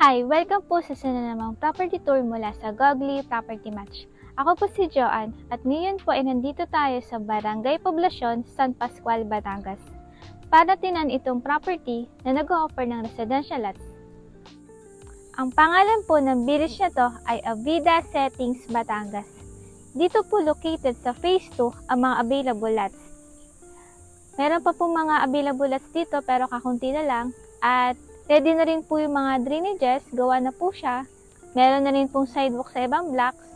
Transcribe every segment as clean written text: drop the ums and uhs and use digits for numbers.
Hi! Welcome po sa namang property tour mula sa Gogli Property Match. Ako po si Joanne at ngayon po ay nandito tayo sa Barangay Poblacion, San Pascual, Batangas para tinan itong property na nag-o-offer ng residential lots. Ang pangalan po ng village na to ay Avida Settings, Batangas. Dito po located sa Phase 2 ang mga available lots. Meron pa po mga available lots dito pero kakunti na lang at ready na rin po yung mga drainages, gawa na po siya. Meron na rin pong sidewalk sa ibang blocks.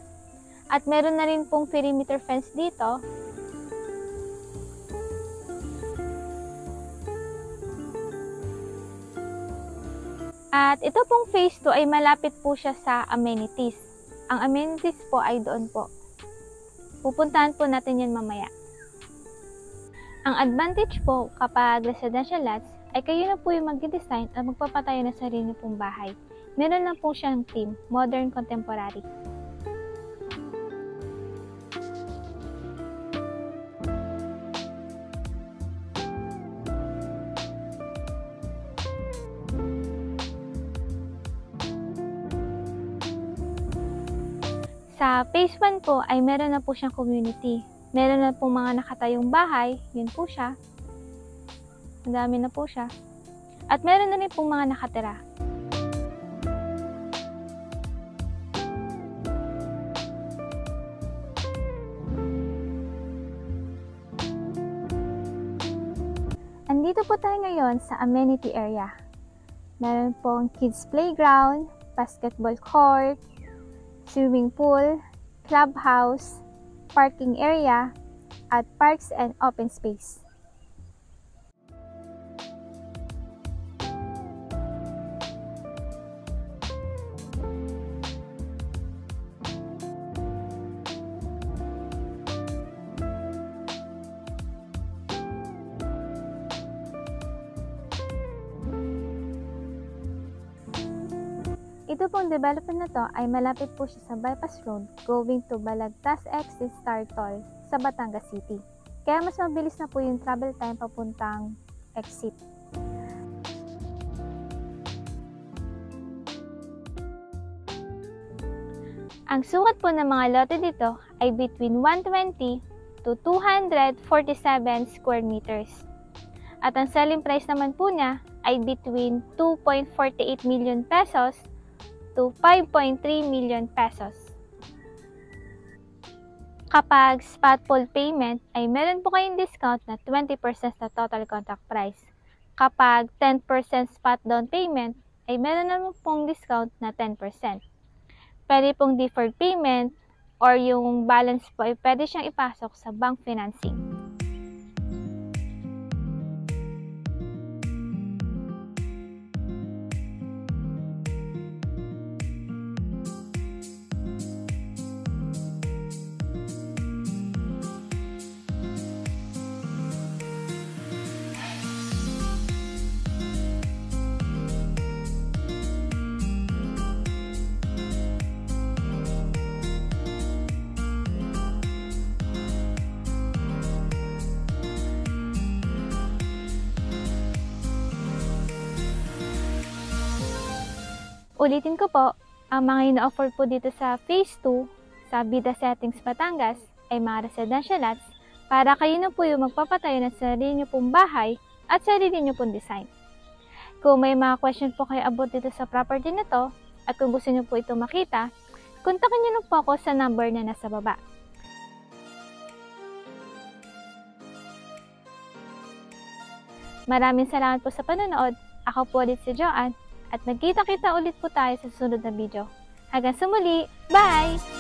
At meron na rin pong perimeter fence dito. At ito pong phase 2 ay malapit po siya sa amenities. Ang amenities po ay doon po. Pupuntahan po natin yan mamaya. Ang advantage po kapag residential lots ay kayo na po yung mag-design at magpapatayo ng sarili pong bahay. Meron lang po siyang theme, modern contemporary. Sa phase 1 po ay meron na po siyang community. Meron na po mga nakatayong bahay, yun po siya. Madami na po siya. At meron na rin pong mga nakatira. Andito po tayo ngayon sa amenity area. Meron pong kids playground, basketball court, swimming pool, clubhouse, parking area, at parks and open space. Ito pong development na to ay malapit po siya sa bypass road going to Balagtas Exit Star Toll sa Batangas City. Kaya mas mabilis na po yung travel time papuntang exit. Ang sukat po ng mga lote dito ay between 120 to 247 square meters. At ang selling price naman po niya ay between 2.48 million pesos to 5.3 million pesos. Kapag spot full payment ay meron po kayong discount na 20% sa total contract price. Kapag 10% spot down payment ay meron naman pong discount na 10%. Pwede pong deferred payment or yung balance po ay pwede siyang ipasok sa bank financing. Ulitin ko po, ang mga ina-offer po dito sa Phase 2 sa Avida Settings, Batangas ay mga residential lots para kayo na po yung magpapatayo ng sarili niyo pong bahay at sarili niyo pong design. Kung may mga question po kayo about dito sa property na to at kung gusto niyo po ito makita, kontakin niyo na po ako sa number na nasa baba. Maraming salamat po sa panonood. Ako po ulit si Joanne. At nagkita-kita ulit po tayo sa susunod na video. Hanggang sa muli, bye!